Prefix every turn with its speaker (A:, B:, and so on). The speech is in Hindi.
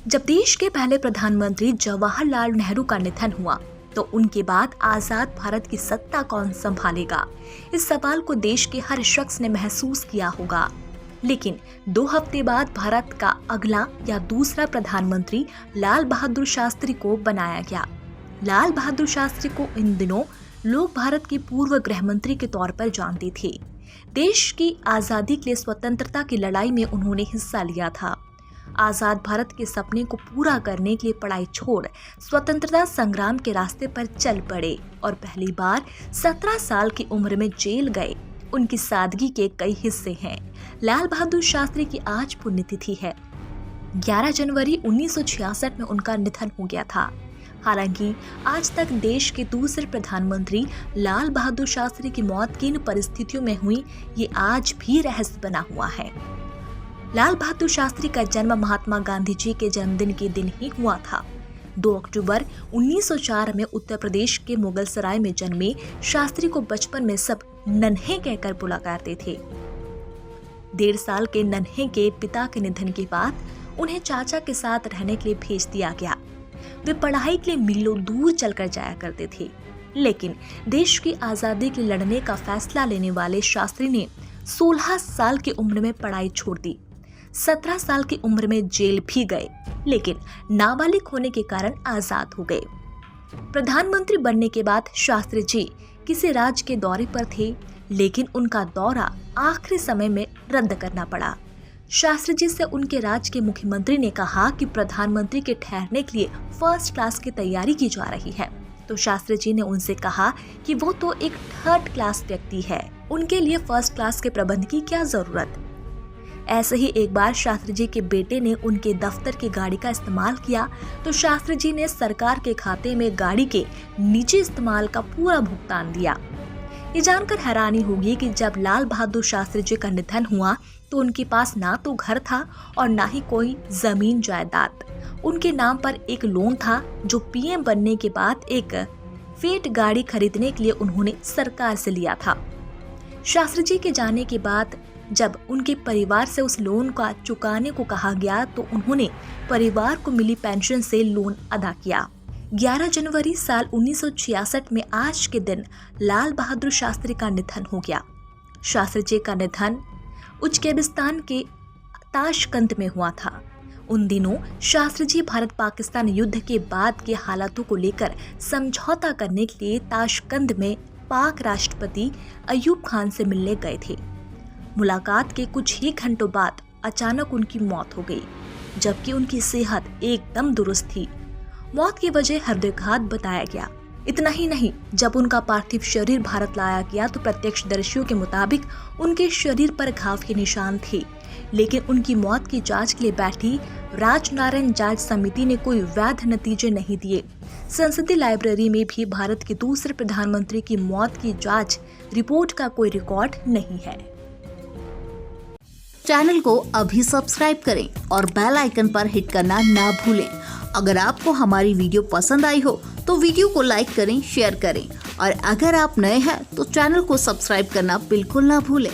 A: जब देश के पहले प्रधानमंत्री जवाहरलाल नेहरू का निधन हुआ तो उनके बाद आजाद भारत की सत्ता कौन संभालेगा? इस सवाल को देश के हर शख्स ने महसूस किया होगा। लेकिन 2 हफ्ते बाद भारत का अगला या दूसरा प्रधानमंत्री लाल बहादुर शास्त्री को बनाया गया। लाल बहादुर शास्त्री को इन दिनों लोग भारत के पूर्व गृह मंत्री के तौर पर जानते थे। देश की आजादी के लिए स्वतंत्रता की लड़ाई में उन्होंने हिस्सा लिया था। आजाद भारत के सपने को पूरा करने के लिए पढ़ाई छोड़ स्वतंत्रता संग्राम के रास्ते पर चल पड़े और पहली बार 17 साल की उम्र में जेल गए। उनकी सादगी के कई हिस्से हैं। लाल बहादुर शास्त्री की आज पुण्यतिथि है। 11 जनवरी 1966 में उनका निधन हो गया था। हालांकि आज तक देश के दूसरे प्रधानमंत्री लाल बहादुर शास्त्री की मौत किन परिस्थितियों में हुई, ये आज भी रहस्य बना हुआ है। लाल बहादुर शास्त्री का जन्म महात्मा गांधी जी के जन्मदिन के दिन ही हुआ था। 2 अक्टूबर 1904 में उत्तर प्रदेश के मुगलसराय में जन्मे शास्त्री को बचपन में सब नन्हे कहकर बुला करते थे। 1.5 साल के नन्हे के पिता के निधन के बाद उन्हें चाचा के साथ रहने के लिए भेज दिया गया। वे पढ़ाई के लिए मीलों दूर चलकर जाया करते थे। लेकिन देश की आजादी के लड़ने का फैसला लेने वाले शास्त्री ने 16 साल की उम्र में पढ़ाई छोड़ दी। 17 साल की उम्र में जेल भी गए, लेकिन नाबालिग होने के कारण आजाद हो गए। प्रधानमंत्री बनने के बाद शास्त्री जी किसी राज्य के दौरे पर थे, लेकिन उनका दौरा आखिरी समय में रद्द करना पड़ा। शास्त्री जी से उनके राज्य के मुख्यमंत्री ने कहा कि प्रधानमंत्री के ठहरने के लिए फर्स्ट क्लास की तैयारी की जा रही है। तो शास्त्री जी ने उनसे कहा कि वो तो एक 3rd क्लास व्यक्ति है, उनके लिए फर्स्ट क्लास के प्रबंध की क्या जरूरत। ऐसे ही एक बार शास्त्री जी के बेटे ने उनके दफ्तर की गाड़ी का इस्तेमाल किया तो शास्त्री जी ने सरकार के खाते में गाड़ी के निजी इस्तेमाल का पूरा भुगतान दिया। ये जानकर हैरानी होगी कि जब लाल बहादुर शास्त्री जी का निधन हुआ तो उनके पास ना तो घर था और ना ही कोई जमीन जायदाद। उनके नाम पर एक लोन था जो पीएम बनने के बाद एक फिएट गाड़ी खरीदने के लिए उन्होंने सरकार से लिया था। शास्त्री जी के जाने के बाद जब उनके परिवार से उस लोन का चुकाने को कहा गया तो उन्होंने परिवार को मिली पेंशन से लोन अदा किया। 11 जनवरी साल 1966 में आज के दिन लाल बहादुर शास्त्री का निधन हो गया। शास्त्री जी का निधन उज्बेकिस्तान के ताशकंद में हुआ था। उन दिनों शास्त्री जी भारत पाकिस्तान युद्ध के बाद के हालातों को लेकर समझौता करने के लिए ताशकंद में पाक राष्ट्रपति अयूब खान से मिलने गए थे। मुलाकात के कुछ ही घंटों बाद अचानक उनकी मौत हो गई, जबकि उनकी सेहत एकदम दुरुस्त थी। मौत की वजह हृदयाघात बताया गया। इतना ही नहीं, जब उनका पार्थिव शरीर भारत लाया गया तो प्रत्यक्षदर्शियों के मुताबिक उनके शरीर पर घाव के निशान थे। लेकिन उनकी मौत की जांच के लिए बैठी राजनारायण जांच समिति ने कोई वैध नतीजे नहीं दिए। संसदीय लाइब्रेरी में भी भारत के दूसरे प्रधानमंत्री की मौत की जांच रिपोर्ट का कोई रिकॉर्ड नहीं है।
B: चैनल को अभी सब्सक्राइब करें और बेल आइकन पर हिट करना ना भूलें। अगर आपको हमारी वीडियो पसंद आई हो तो वीडियो को लाइक करें, शेयर करें और अगर आप नए हैं तो चैनल को सब्सक्राइब करना बिल्कुल ना भूलें।